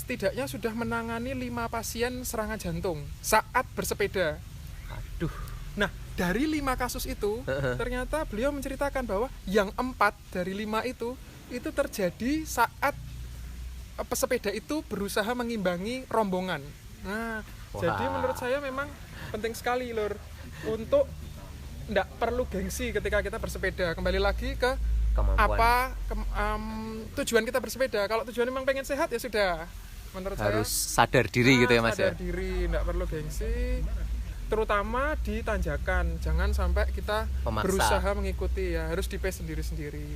setidaknya sudah menangani 5 pasien serangan jantung saat bersepeda. Aduh. Nah, dari 5 kasus itu ternyata beliau menceritakan bahwa yang 4 dari 5 itu terjadi saat pesepeda itu berusaha mengimbangi rombongan. Nah, jadi menurut saya memang penting sekali Lur untuk enggak perlu gengsi ketika kita bersepeda. Kembali lagi ke kemampuan. Tujuan kita bersepeda. Kalau tujuan memang pengen sehat ya sudah. Menurut harus saya sadar diri gitu ya Mas sadar ya. diri, enggak perlu gengsi. Terutama di tanjakan, jangan sampai kita Memaksa. berusaha mengikuti ya, harus di pace sendiri-sendiri.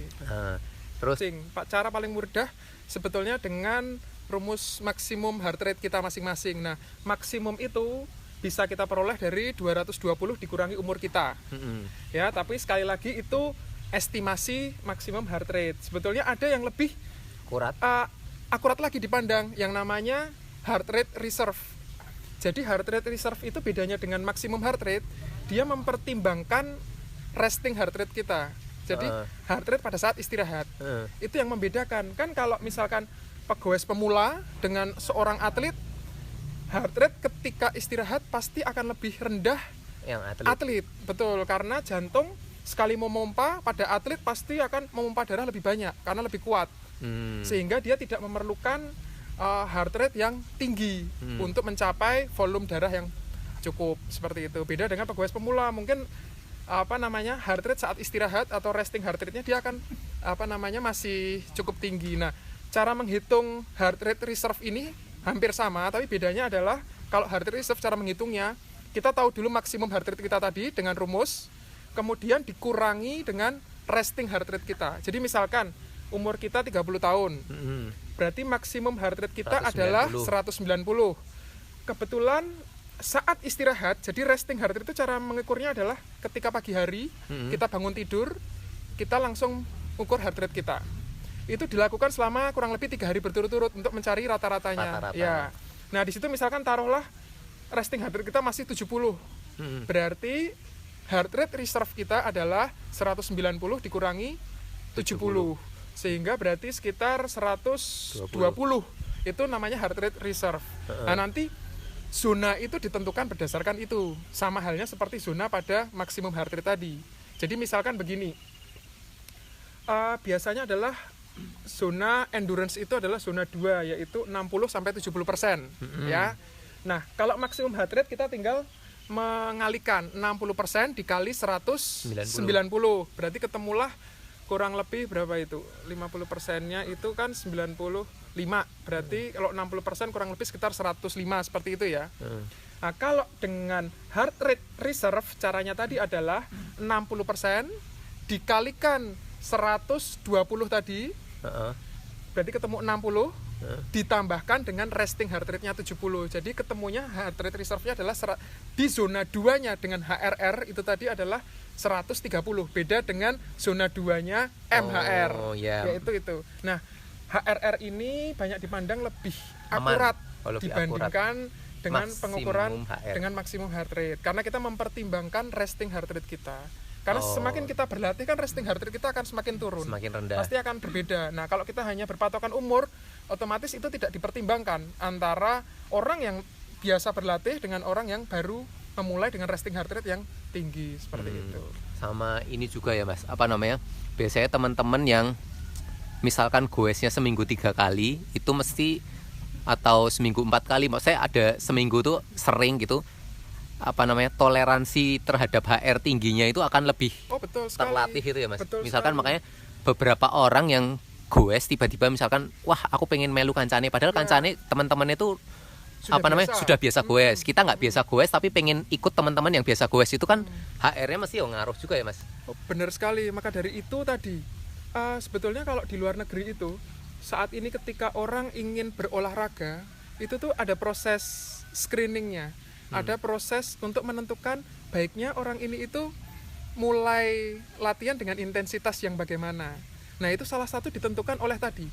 Terus Cara paling mudah sebetulnya dengan rumus maksimum heart rate kita masing-masing. Nah, maksimum itu bisa kita peroleh dari 220 dikurangi umur kita. Ya, tapi sekali lagi itu estimasi maksimum heart rate. Sebetulnya ada yang lebih akurat lagi dipandang yang namanya heart rate reserve. Jadi heart rate reserve itu bedanya dengan maksimum heart rate, dia mempertimbangkan resting heart rate kita. Jadi heart rate pada saat istirahat. Itu yang membedakan. Kan kalau misalkan pegoes pemula dengan seorang atlet, heart rate ketika istirahat pasti akan lebih rendah yang atlet. Betul, karena jantung sekali memompa pada atlet pasti akan memompa darah lebih banyak karena lebih kuat. Sehingga dia tidak memerlukan heart rate yang tinggi untuk mencapai volume darah yang cukup, seperti itu. Beda dengan pegoes pemula, mungkin heart rate saat istirahat atau resting heart rate-nya dia akan masih cukup tinggi. Nah, cara menghitung heart rate reserve ini hampir sama, tapi bedanya adalah kalau heart rate reserve cara menghitungnya, kita tahu dulu maksimum heart rate kita tadi dengan rumus, kemudian dikurangi dengan resting heart rate kita. Jadi misalkan umur kita 30 tahun, berarti maksimum heart rate kita 190. adalah 190. Kebetulan saat istirahat, jadi resting heart rate itu cara mengukurnya adalah ketika pagi hari kita bangun tidur, kita langsung ukur heart rate kita. Itu dilakukan selama kurang lebih 3 hari berturut-turut untuk mencari rata-ratanya. Ya. Nah, di situ misalkan taruhlah resting heart rate kita masih 70. Berarti heart rate reserve kita adalah 190 dikurangi 70. Sehingga berarti sekitar 120. Itu namanya heart rate reserve. Nah, nanti zona itu ditentukan berdasarkan itu. Sama halnya seperti zona pada maksimum heart rate tadi. Jadi misalkan begini, biasanya adalah zona endurance itu adalah zona 2, yaitu 60-70%. Ya. Nah, kalau maksimum heart rate kita tinggal mengalihkan 60% dikali 190. Berarti ketemulah kurang lebih berapa itu? 50%-nya itu kan 95. Berarti kalau 60% kurang lebih sekitar 105, seperti itu ya. Nah, kalau dengan heart rate reserve caranya tadi adalah 60% dikalikan 120 tadi. Berarti ketemu 60 ditambahkan dengan resting heart rate-nya 70. Jadi ketemunya heart rate reserve-nya adalah di zona 2-nya dengan HRR itu tadi adalah 130. Beda dengan zona 2-nya MHR. Yaitu itu. Nah, HRR ini banyak dipandang lebih akurat dibandingkan dengan pengukuran dengan maksimum heart rate. Karena kita mempertimbangkan resting heart rate kita. Karena semakin kita berlatih kan resting heart rate kita akan semakin turun. Semakin rendah. Pasti akan berbeda. Nah, kalau kita hanya berpatokan umur, otomatis itu tidak dipertimbangkan antara orang yang biasa berlatih dengan orang yang baru memulai dengan resting heart rate yang tinggi, seperti itu. Sama ini juga ya Mas, biasanya teman-teman yang misalkan goesnya seminggu 3 kali, itu mesti, atau seminggu 4 kali, maksudnya ada seminggu tuh sering gitu, toleransi terhadap HR tingginya itu akan lebih terlatih itu ya Mas. Misalkan makanya beberapa orang yang goes tiba-tiba misalkan, wah aku pengen melu kancane, padahal kancane teman-teman itu sudah biasa goes. Kita nggak biasa goes tapi pengen ikut teman-teman yang biasa goes, itu kan HR-nya mesti ngaruh juga ya Mas. Benar sekali. Maka dari itu tadi sebetulnya kalau di luar negeri itu saat ini ketika orang ingin berolahraga itu tuh ada proses screeningnya. Ada proses untuk menentukan baiknya orang ini itu mulai latihan dengan intensitas yang bagaimana. Nah, itu salah satu ditentukan oleh tadi.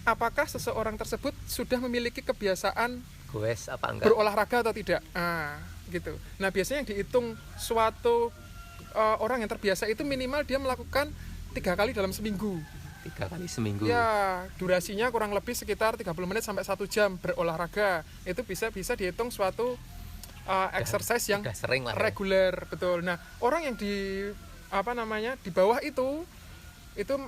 Apakah seseorang tersebut sudah memiliki kebiasaan goes apa enggak? Berolahraga atau tidak. Gitu. Nah, biasanya yang dihitung suatu orang yang terbiasa itu minimal dia melakukan 3 kali dalam seminggu. 3 kali seminggu. Ya, durasinya kurang lebih sekitar 30 menit sampai 1 jam berolahraga. Itu bisa dihitung suatu exercise yang sering lah, reguler, betul. Nah, orang yang di bawah itu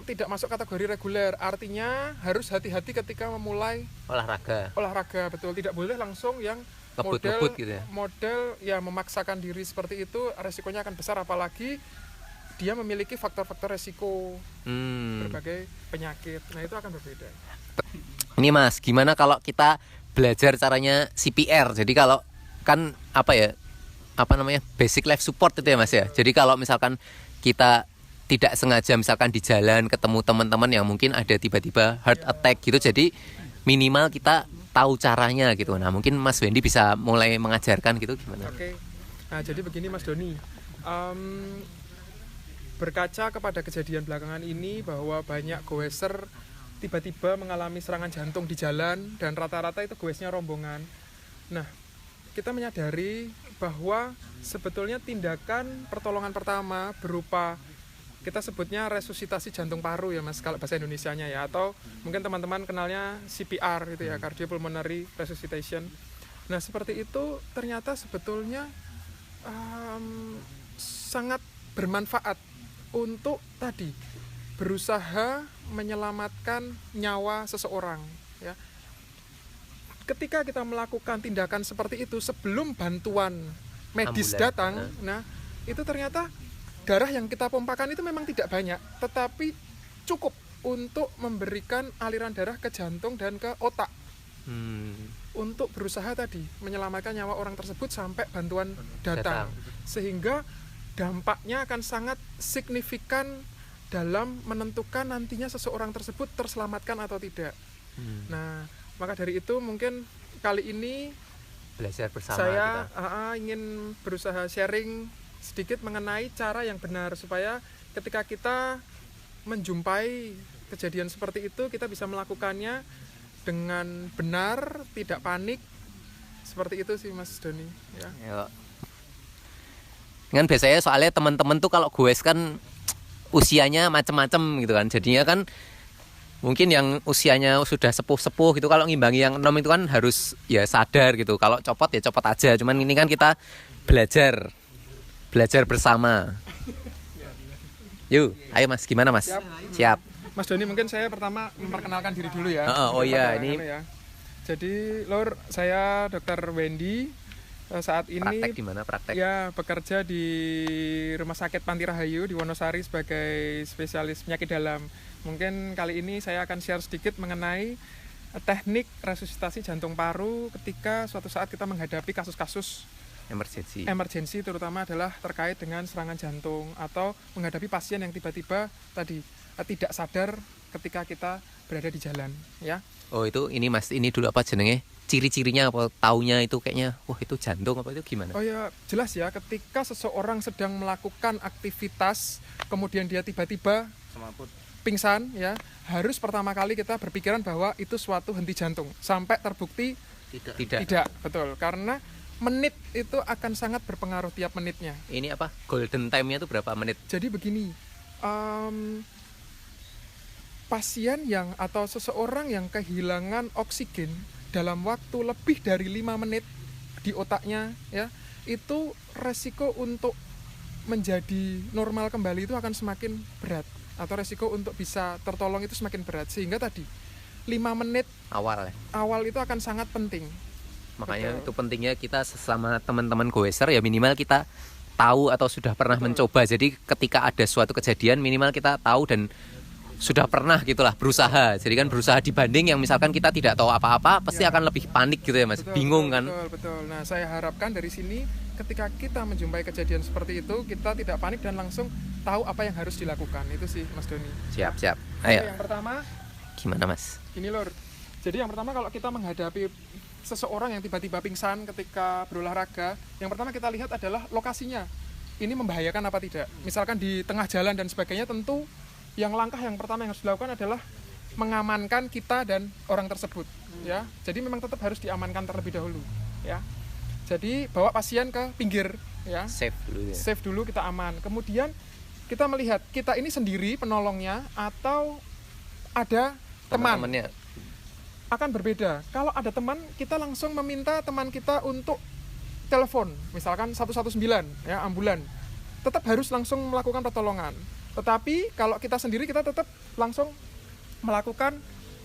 tidak masuk kategori reguler. Artinya harus hati-hati ketika memulai olahraga, betul. Tidak boleh langsung yang model gitu ya. Model ya memaksakan diri seperti itu, resikonya akan besar, apalagi dia memiliki faktor-faktor resiko berbagai penyakit. Nah, itu akan berbeda. Ini Mas, gimana kalau kita belajar caranya CPR? Jadi kalau kan basic life support itu ya Mas ya. Jadi kalau misalkan kita tidak sengaja misalkan di jalan ketemu teman-teman yang mungkin ada tiba-tiba heart attack gitu, jadi minimal kita tahu caranya gitu. Nah, mungkin Mas Wendy bisa mulai mengajarkan gitu gimana? Oke. Nah, jadi begini Mas Doni. Berkaca kepada kejadian belakangan ini bahwa banyak goeser tiba-tiba mengalami serangan jantung di jalan dan rata-rata itu goesnya rombongan. Nah, kita menyadari bahwa sebetulnya tindakan pertolongan pertama berupa kita sebutnya resusitasi jantung paru ya Mas, kalau bahasa Indonesianya ya, atau mungkin teman-teman kenalnya CPR gitu ya, cardiopulmonary resuscitation. Nah, seperti itu ternyata sebetulnya sangat bermanfaat untuk tadi berusaha menyelamatkan nyawa seseorang ya. Ketika kita melakukan tindakan seperti itu sebelum bantuan medis datang, nah itu ternyata darah yang kita pompakan itu memang tidak banyak, tetapi cukup untuk memberikan aliran darah ke jantung dan ke otak. Untuk berusaha tadi menyelamatkan nyawa orang tersebut sampai bantuan datang. Sehingga dampaknya akan sangat signifikan dalam menentukan nantinya seseorang tersebut terselamatkan atau tidak. Nah, maka dari itu mungkin kali ini belajar bersama saya ingin berusaha sharing sedikit mengenai cara yang benar supaya ketika kita menjumpai kejadian seperti itu kita bisa melakukannya dengan benar, tidak panik. Seperti itu sih Mas Doni ya. Kan biasanya soalnya teman-teman tuh kalau goes kan usianya macam-macam gitu kan. Jadinya kan mungkin yang usianya sudah sepuh-sepuh gitu, kalau ngimbangi yang 6 itu kan harus ya sadar gitu. Kalau copot ya copot aja. Cuman ini kan kita belajar bersama. Yuk, ayo Mas, gimana Mas? Siap. Mas Doni, mungkin saya pertama memperkenalkan diri dulu ya. Ini. Ya. Jadi, Lur, saya Dr. Wendy. Saat ini praktek di mana? Ya, bekerja di Rumah Sakit Panti Rahayu di Wonosari sebagai spesialis penyakit dalam. Mungkin kali ini saya akan share sedikit mengenai teknik resusitasi jantung paru ketika suatu saat kita menghadapi kasus-kasus emergensi, terutama adalah terkait dengan serangan jantung atau menghadapi pasien yang tiba-tiba tadi tidak sadar ketika kita berada di jalan ya. Oh, itu ini Mas, ini dulu apa jenenge? Ciri-cirinya apa, taunya itu kayaknya wah itu jantung apa itu gimana? Oh ya, jelas ya, ketika seseorang sedang melakukan aktivitas kemudian dia tiba-tiba pingsan ya, harus pertama kali kita berpikiran bahwa itu suatu henti jantung. Sampai terbukti tidak, betul, karena menit itu akan sangat berpengaruh tiap menitnya. Ini apa? Golden time-nya itu berapa menit? Jadi begini, pasien yang atau seseorang yang kehilangan oksigen dalam waktu lebih dari 5 menit di otaknya ya, itu resiko untuk menjadi normal kembali itu akan semakin berat, atau resiko untuk bisa tertolong itu semakin berat. Sehingga tadi 5 menit awal itu akan sangat penting. Makanya itu pentingnya kita sesama teman-teman goeser ya minimal kita tahu atau sudah pernah mencoba. Jadi ketika ada suatu kejadian minimal kita tahu dan sudah pernah gitulah berusaha. Jadi kan berusaha dibanding yang misalkan kita tidak tahu apa-apa pasti akan lebih panik gitu ya Mas. Bingung kan. Betul. Nah, saya harapkan dari sini ketika kita menjumpai kejadian seperti itu kita tidak panik dan langsung tahu apa yang harus dilakukan. Itu sih Mas Doni. Siap. Ayo. Yang pertama gimana Mas? Gini Lur. Jadi yang pertama kalau kita menghadapi seseorang yang tiba-tiba pingsan ketika berolahraga, yang pertama kita lihat adalah lokasinya. Ini membahayakan apa tidak? Misalkan di tengah jalan dan sebagainya, tentu langkah yang pertama yang harus dilakukan adalah mengamankan kita dan orang tersebut ya. Jadi memang tetap harus diamankan terlebih dahulu ya. Jadi bawa pasien ke pinggir ya. Safe dulu kita aman. Kemudian kita melihat kita ini sendiri penolongnya atau ada teman. Teman-temannya akan berbeda. Kalau ada teman, kita langsung meminta teman kita untuk telepon, misalkan 119 ya, ambulan. Tetap harus langsung melakukan pertolongan. Tetapi kalau kita sendiri, kita tetap langsung melakukan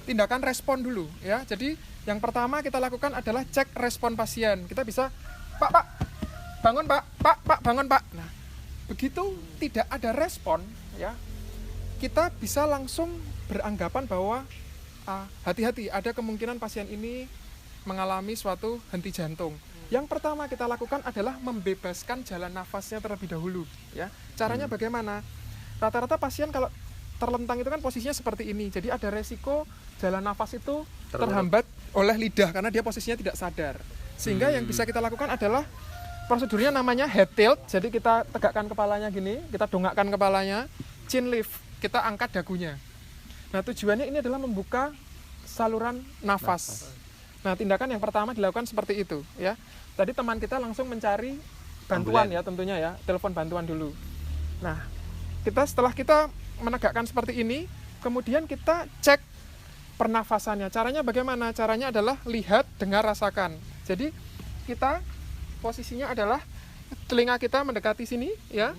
tindakan respon dulu ya. Jadi yang pertama kita lakukan adalah cek respon pasien. Kita bisa, Pak, bangun Pak, Pak, bangun Pak. Nah, begitu tidak ada respon ya, kita bisa langsung beranggapan bahwa hati-hati, ada kemungkinan pasien ini mengalami suatu henti jantung. Yang pertama kita lakukan adalah membebaskan jalan nafasnya terlebih dahulu ya. Caranya bagaimana? Rata-rata pasien kalau terlentang itu kan posisinya seperti ini. Jadi ada resiko jalan nafas itu terhambat oleh lidah karena dia posisinya tidak sadar. Sehingga yang bisa kita lakukan adalah prosedurnya namanya head tilt. Jadi kita tegakkan kepalanya gini, kita dongakkan kepalanya, chin lift, kita angkat dagunya. Nah, tujuannya ini adalah membuka saluran nafas. Nah, tindakan yang pertama dilakukan seperti itu ya. Tadi teman kita langsung mencari bantuan ya, tentunya ya, telepon bantuan dulu. Nah, setelah kita menegakkan seperti ini, kemudian kita cek pernafasannya. Caranya bagaimana? Caranya adalah lihat, dengar, rasakan. Jadi kita posisinya adalah telinga kita mendekati sini ya.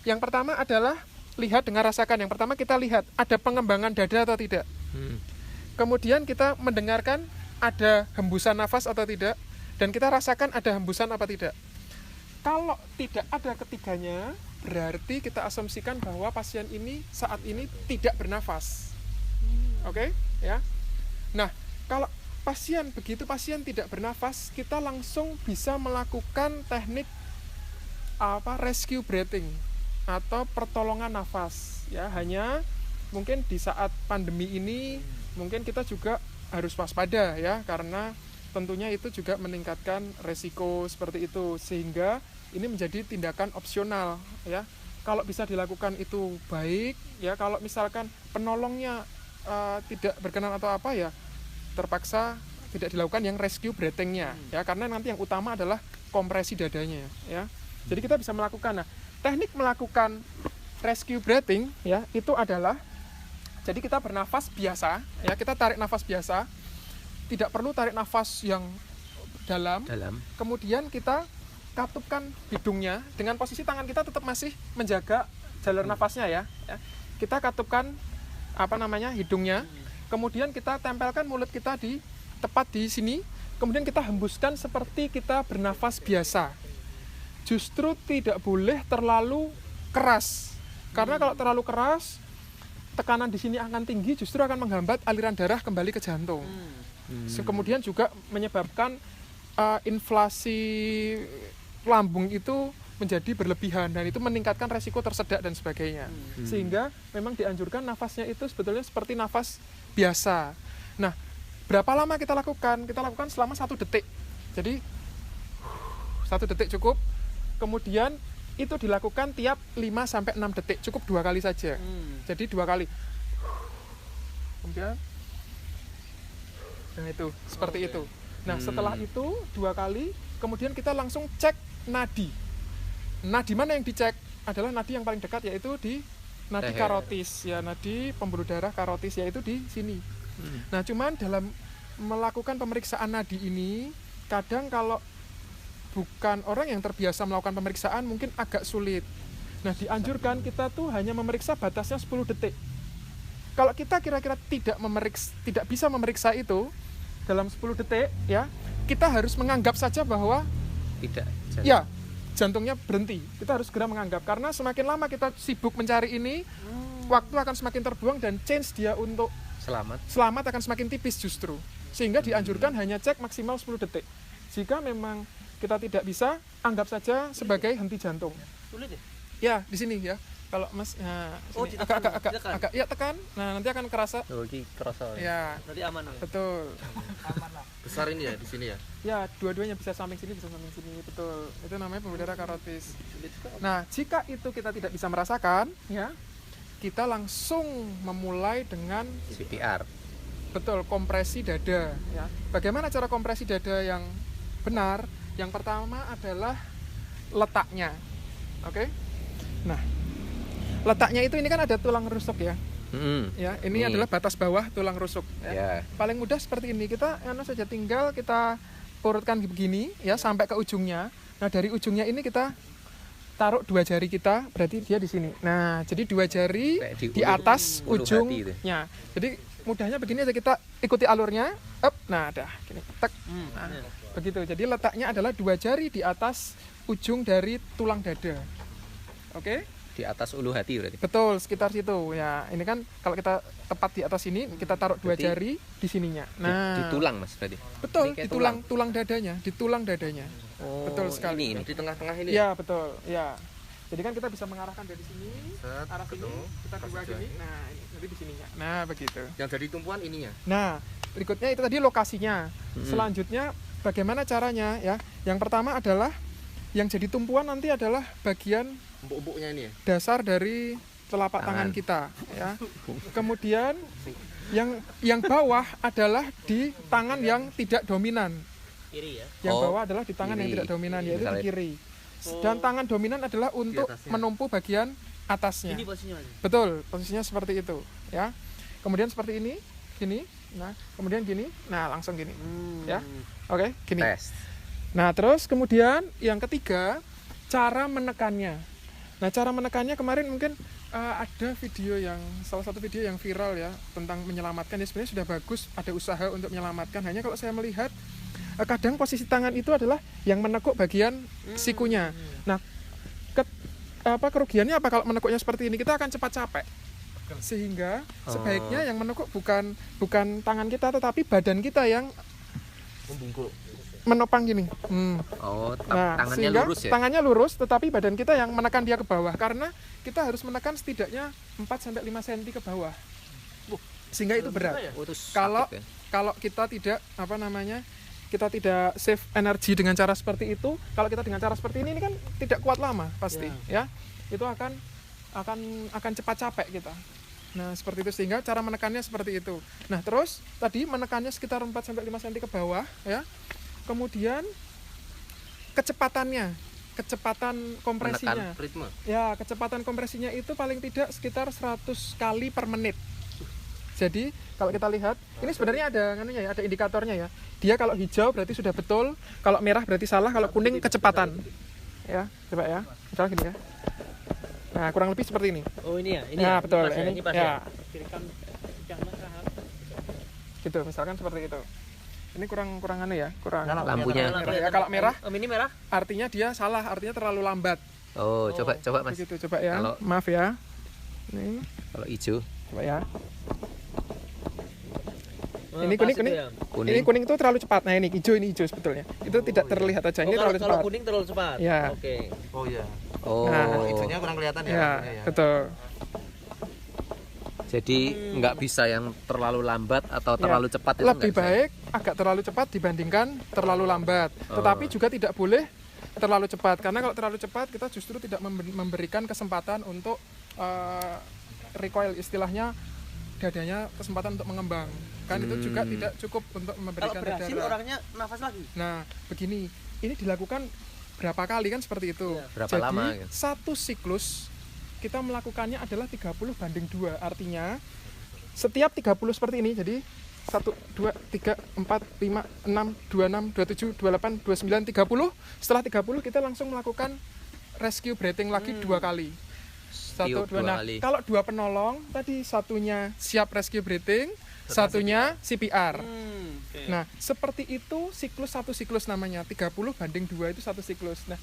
Yang pertama adalah lihat, dengar, rasakan. Yang pertama kita lihat ada pengembangan dada atau tidak. Kemudian kita mendengarkan ada hembusan nafas atau tidak, dan kita rasakan ada hembusan apa tidak. Kalau tidak ada ketiganya, berarti kita asumsikan bahwa pasien ini saat ini tidak bernafas. Oke, ya. Nah, kalau begitu pasien tidak bernafas, kita langsung bisa melakukan teknik rescue breathing atau pertolongan nafas. Ya, hanya mungkin di saat pandemi ini mungkin kita juga harus waspada ya, karena tentunya itu juga meningkatkan resiko seperti itu, sehingga ini menjadi tindakan opsional ya. Kalau bisa dilakukan itu baik ya, kalau misalkan penolongnya tidak berkenan atau apa ya, terpaksa tidak dilakukan yang rescue breathing-nya ya, karena nanti yang utama adalah kompresi dadanya ya. Jadi kita bisa melakukan, nah, teknik melakukan rescue breathing ya, itu adalah jadi kita bernafas biasa ya, kita tarik nafas biasa, tidak perlu tarik nafas yang dalam. Kemudian kita katupkan hidungnya dengan posisi tangan kita tetap masih menjaga jalur nafasnya ya. Kita katupkan hidungnya, kemudian kita tempelkan mulut kita tepat di sini, kemudian kita hembuskan seperti kita bernafas biasa. Justru tidak boleh terlalu keras, karena kalau terlalu keras tekanan di sini akan tinggi, justru akan menghambat aliran darah kembali ke jantung. Kemudian juga menyebabkan inflasi lambung itu menjadi berlebihan, dan itu meningkatkan resiko tersedak dan sebagainya. Sehingga memang dianjurkan nafasnya itu sebetulnya seperti nafas biasa. Nah, berapa lama kita lakukan? Kita lakukan selama 1 detik. Jadi 1 detik cukup. Kemudian itu dilakukan tiap 5-6 detik, cukup 2 kali saja. Jadi 2 kali. Kemudian, nah itu, seperti itu. Nah, setelah itu 2 kali, kemudian kita langsung cek nadi. Nadi mana yang dicek? Adalah nadi yang paling dekat, yaitu di nadi karotis, ya, nadi pembuluh darah karotis, yaitu di sini. Nah, cuman dalam melakukan pemeriksaan nadi ini, kadang kalau bukan orang yang terbiasa melakukan pemeriksaan mungkin agak sulit. Nah, dianjurkan kita tuh hanya memeriksa batasnya 10 detik. Kalau kita kira-kira tidak bisa memeriksa itu dalam 10 detik ya, kita harus menganggap saja bahwa jantungnya berhenti. Kita harus segera menganggap, karena semakin lama kita sibuk mencari ini, waktu akan semakin terbuang dan chance dia untuk selamat akan semakin tipis justru. Sehingga dianjurkan hanya cek maksimal 10 detik. Jika memang kita tidak bisa, anggap saja sebagai henti jantung. Sulit ya? Ya, di sini ya. Kalau Mas agak ya tekan. Nah, nanti akan kerasa. Kerasa. Ya. Berarti aman ya? Betul. Aman lah. Besar ini ya di sini ya? Ya, dua-duanya bisa samping sini, bisa samping sini, betul. Itu namanya pembuluh darah karotis. Nah, jika itu kita tidak bisa merasakan, ya, kita langsung memulai dengan CPR. Betul, kompresi dada ya. Bagaimana cara kompresi dada yang benar? Yang pertama adalah letaknya. Oke? Nah, letaknya itu ini kan ada tulang rusuk ya. Ya, ini adalah batas bawah tulang rusuk. Ya. Paling mudah seperti ini. Kita saja tinggal kita urutkan begini ya sampai ke ujungnya. Nah, dari ujungnya ini kita taruh 2 jari kita, berarti dia di sini. Nah, jadi 2 jari di atas ujungnya. Jadi mudahnya begini aja, kita ikuti alurnya. Up. Nah, dah gini. Tek. Nah, begitu. Jadi letaknya adalah 2 jari di atas ujung dari tulang dada. Oke? Di atas ulu hati berarti. Betul, sekitar situ. Ya, ini kan kalau kita tepat di atas ini, kita taruh 2 jari di sininya. Nah, di tulang Mas berarti. Betul, di tulang dadanya, di tulang dadanya. Oh, betul sekali. Ini di tengah-tengah ini. Ya, betul. Ya. Jadi kan kita bisa mengarahkan dari sini, arah sini, kita coba gini. Nah, ini nanti di sininya. Nah, begitu. Yang jadi tumpuan ininya. Nah, berikutnya itu tadi lokasinya. Selanjutnya bagaimana caranya ya? Yang pertama adalah yang jadi tumpuan nanti adalah bagian empuk-empuknya ini ya. Dasar dari telapak tangan kita ya. Kemudian yang bawah adalah di tangan yang tidak dominan. Kiri ya. Yang bawah adalah di tangan yang tidak dominan, yaitu di kiri. Dan tangan dominan adalah untuk menumpu bagian atasnya. Ini posisinya. Betul, posisinya seperti itu ya. Kemudian seperti ini, gini. Nah, kemudian gini. Nah, langsung gini. Ya. Oke, gini. Nah, terus kemudian yang ketiga, cara menekannya. Nah, cara menekannya kemarin mungkin ada video salah satu video yang viral ya tentang menyelamatkan. Ya sebenarnya sudah bagus, ada usaha untuk menyelamatkan. Hanya kalau saya melihat kadang posisi tangan itu adalah yang menekuk bagian sikunya. Nah, kerugiannya apa kalau menekuknya seperti ini? Kita akan cepat capek. Sehingga sebaiknya yang menekuk bukan tangan kita, tetapi badan kita yang membungkuk, menopang gini. Nah, tangannya lurus ya? Tangannya lurus, tetapi badan kita yang menekan dia ke bawah. Karena kita harus menekan setidaknya 4-5 cm ke bawah. Sehingga itu berat. Kalau kita tidak kita tidak save energi dengan cara seperti itu. Kalau kita dengan cara seperti ini kan tidak kuat lama pasti ya. Itu akan cepat capek kita. Nah, seperti itu, sehingga cara menekannya seperti itu. Nah, terus tadi menekannya sekitar 4-5 cm ke bawah ya. Kemudian kecepatan kompresinya. Ya, kecepatan kompresinya itu paling tidak sekitar 100 kali per menit. Jadi, kalau kita lihat, ini sebenarnya ada indikatornya ya. Dia kalau hijau berarti sudah betul, kalau merah berarti salah, kalau kuning kecepatan. Ya, coba ya. Misalnya gini ya. Nah, kurang lebih seperti ini. Oh, ini ya. Ini ya, betul. Ini pas ya. Gitu, misalkan seperti itu. Ini kurang lampunya. Ya, kalau merah, ini merah. Artinya dia salah, artinya terlalu lambat. Coba Mas. Begitu, coba ya. Maaf ya. Ini. Kalau hijau. Coba ya. Ini kuning. Ini kuning itu terlalu cepat. Nah, ini hijau sebetulnya. Itu tidak terlihat aja. Ini terlalu cepat. Kalau kuning terlalu cepat. Ya. Oke. Oh iya. Nah, hijaunya kurang kelihatan ya. Ya, betul. Jadi nggak bisa yang terlalu lambat atau terlalu cepat. Lebih baik agak terlalu cepat dibandingkan terlalu lambat. Tetapi juga tidak boleh terlalu cepat, karena kalau terlalu cepat kita justru tidak memberikan kesempatan untuk recoil, istilahnya dadanya kesempatan untuk mengembang. Kan itu juga tidak cukup untuk memberikan darah. Kalau berhasil orangnya nafas lagi. Nah, begini, ini dilakukan berapa kali kan seperti itu. Berapa lama? Jadi satu siklus kita melakukannya adalah 30:2. Artinya setiap 30 seperti ini, jadi 1, 2, 3, 4, 5, 6, 26, 27, 28, 29, 30. Setelah 30 kita langsung melakukan rescue breathing lagi 2 kali. 1, 2. Nah, kalau 2 penolong, tadi satunya siap rescue breathing, satunya CPR. Nah, seperti itu satu siklus namanya. 30:2 itu satu siklus. Nah,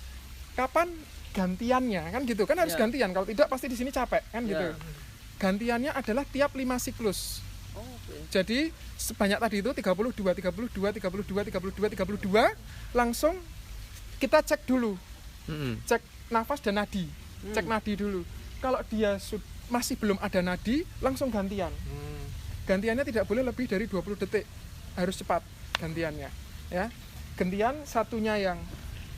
kapan gantiannya kan gitu kan, harus gantian, kalau tidak pasti di sini capek kan gitu. Gantiannya adalah tiap 5 siklus. Jadi sebanyak tadi itu 32 langsung kita cek dulu. Cek nafas dan nadi. Cek nadi dulu. Kalau dia masih belum ada nadi, langsung gantian. Gantiannya tidak boleh lebih dari 20 detik. Harus cepat gantiannya ya. Gantian satunya yang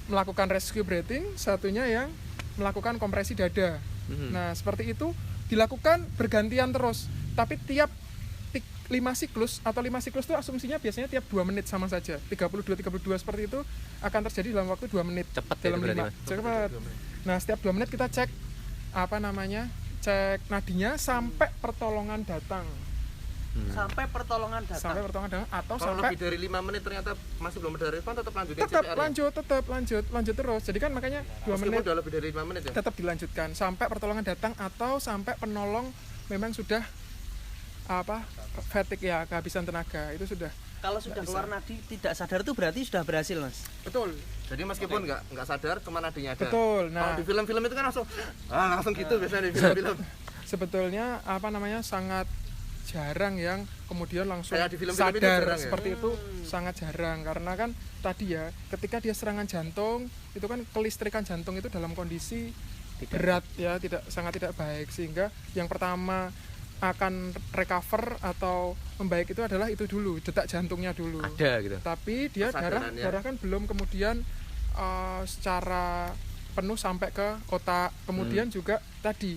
melakukan rescue breathing, satunya yang melakukan kompresi dada. Nah, seperti itu dilakukan bergantian terus. Tapi tiap 5 siklus atau 5 siklus itu asumsinya biasanya tiap 2 menit sama saja. 32 seperti itu akan terjadi dalam waktu 2 menit. Cepat dalam 5. Cepat. Nah, setiap 2 menit kita cek cek nadinya sampai pertolongan datang. Sampai pertolongan datang atau kalau sampai lebih dari 5 menit ternyata masih belum ada respon, tetap lanjutin tetap CPR lanjut terus. Jadi kan makanya 2 menit udah lebih dari 5 menit ya tetap dilanjutkan sampai pertolongan datang atau sampai penolong memang sudah fatigue ya, kehabisan tenaga, itu sudah. Kalau sudah keluar nadi tidak sadar itu berarti sudah berhasil, Mas. Betul. Jadi meskipun nggak sadar cuma nadinya ada. Betul. Nah, kalau di film-film itu kan langsung gitu biasanya di film-film. Sebetulnya sangat jarang yang kemudian langsung di film sadar jarang, seperti itu, sangat jarang karena kan tadi ya ketika dia serangan jantung itu kan kelistrikan jantung itu dalam kondisi berat ya, sangat tidak baik, sehingga yang pertama akan recover atau membaik itu adalah itu dulu, detak jantungnya dulu ada gitu. Tapi dia darah kan belum kemudian secara penuh sampai ke otak. Kemudian juga tadi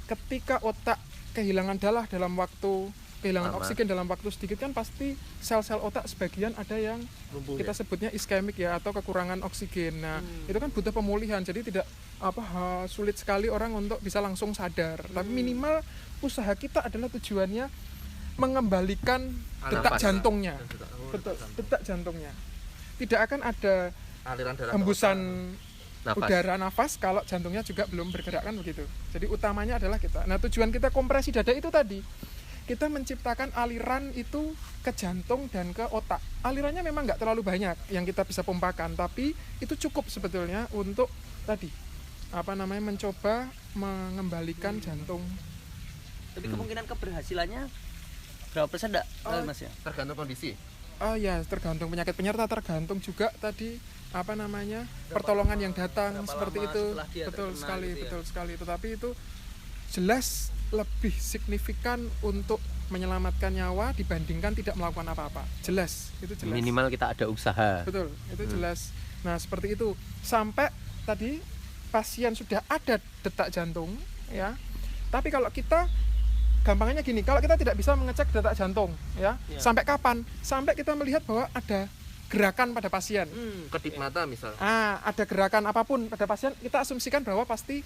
ketika otak kehilangan kehilangan oksigen dalam waktu sedikit kan pasti sel-sel otak sebagian ada yang lumpuh, kita sebutnya iskemik ya, atau kekurangan oksigen. Nah, itu kan butuh pemulihan. Jadi tidak sulit sekali orang untuk bisa langsung sadar. Tapi minimal usaha kita adalah tujuannya mengembalikan detak jantungnya. Betul, detak jantungnya. Tidak akan ada aliran darah hembusan udara nafas kalau jantungnya juga belum bergerak, kan begitu. Jadi utamanya adalah kita. Nah, tujuan kita kompresi dada itu tadi, kita menciptakan aliran itu ke jantung dan ke otak. Alirannya memang nggak terlalu banyak yang kita bisa pompakan, tapi itu cukup sebetulnya untuk tadi mencoba mengembalikan jantung. Tapi kemungkinan keberhasilannya berapa persen Mas ya? Tergantung kondisi. Ya, tergantung penyakit penyerta, tergantung juga tadi pertolongan yang datang seperti itu. Betul sekali. Tetapi itu jelas lebih signifikan untuk menyelamatkan nyawa dibandingkan tidak melakukan apa-apa. Jelas. Minimal kita ada usaha. Betul, itu jelas. Nah, seperti itu. Sampai tadi pasien sudah ada detak jantung ya. Tapi kalau kita gampangnya gini, kalau kita tidak bisa mengecek detak jantung ya. Sampai kapan? Sampai kita melihat bahwa ada gerakan pada pasien, kedip mata misal. Ada gerakan apapun pada pasien, kita asumsikan bahwa pasti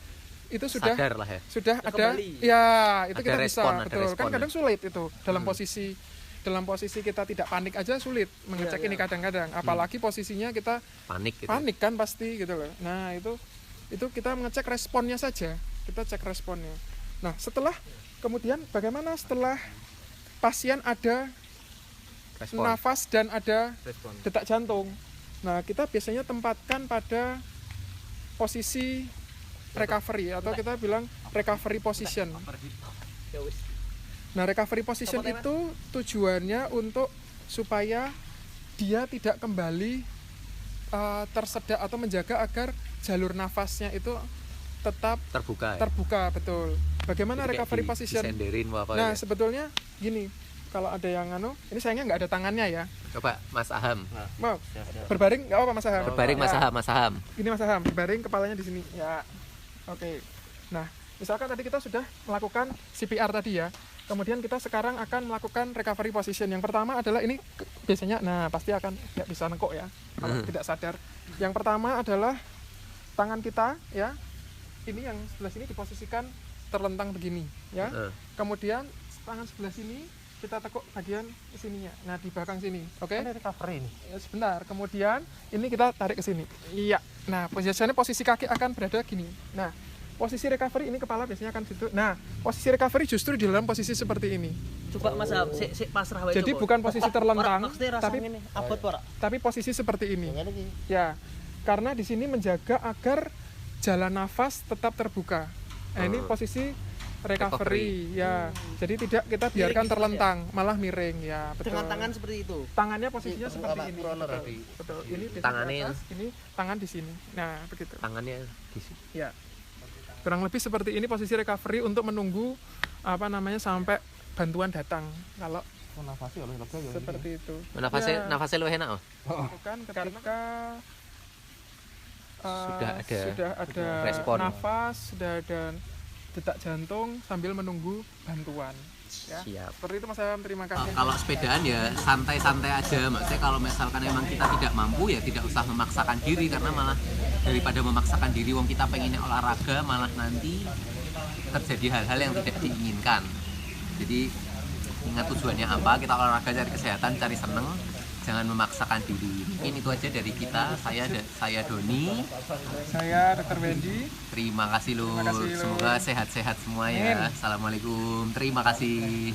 itu sudah sadar lah ya. Sudah ada kembali. Ya, itu ada kita respon, bisa. Betul. Kan kadang sulit itu dalam posisi kita tidak panik aja sulit mengecek ini kadang-kadang. Apalagi posisinya kita panik kan pasti gitu loh. Nah, itu kita mengecek responnya saja. Kita cek responnya. Nah, kemudian bagaimana setelah pasien ada nafas dan ada detak jantung. Nah, kita biasanya tempatkan pada posisi recovery atau kita bilang recovery position. Nah, recovery position itu tujuannya untuk supaya dia tidak kembali tersedak atau menjaga agar jalur nafasnya itu tetap terbuka, betul. Bagaimana recovery position? Nah, sebetulnya gini, kalau ada yang ini sayangnya nggak ada tangannya ya. Coba Mas Aham. Mau berbaring nggak apa-apa Mas Aham. Berbaring Mas Aham. Ini Mas Aham, berbaring kepalanya di sini. Ya, oke. Nah, misalkan tadi kita sudah melakukan CPR tadi ya. Kemudian kita sekarang akan melakukan recovery position. Yang pertama adalah ini biasanya, pasti akan nggak bisa nengkok ya kalau tidak sadar. Yang pertama adalah tangan kita ya. Ini yang sebelah sini diposisikan terlentang begini ya. Kemudian tangan sebelah sini kita tekuk bagian sininya. Nah, di belakang sini. Oke? Ini recovery ini. Ya, sebentar. Kemudian ini kita tarik ke sini. Iya. Nah, biasanya posisi kaki akan berada gini. Nah, posisi recovery ini kepala biasanya akan situ. Nah, posisi recovery justru di dalam posisi seperti ini. Coba Mas, pasrah wae. Jadi bukan posisi terlentang, tapi posisi seperti ini. Ya. Karena di sini menjaga agar jalan nafas tetap terbuka. Nah, ini posisi recovery ya. Jadi tidak kita biarkan terlentang, malah miring ya, betul. Dengan tangan seperti itu. Tangannya posisinya seperti ini. Betul. Ini tangannya atas, ini tangan di sini. Nah, begitu. Tangannya di sini. Ya. Kurang lebih seperti ini posisi recovery untuk menunggu sampai bantuan datang. Kalau nafasnya oleh lega ya. Seperti itu. Nafasnya lebih enak, Bukan ketika sudah ada respon nafas, sudah ada detak jantung sambil menunggu bantuan ya. Siap. Seperti itu Mas Aham, terima kasih. Kalau sepedaan ya santai-santai aja, maksudnya kalau misalkan emang kita tidak mampu ya tidak usah memaksakan diri, karena malah daripada memaksakan diri wong kita pengennya olahraga malah nanti terjadi hal-hal yang tidak diinginkan. Jadi ingat tujuannya apa, kita olahraga cari kesehatan, cari seneng, jangan memaksakan diri. Mungkin itu aja dari kita. Saya Doni, saya Dr. Wendy. Terima kasih Lul. Semoga sehat-sehat semua ya. Assalamualaikum. Terima kasih.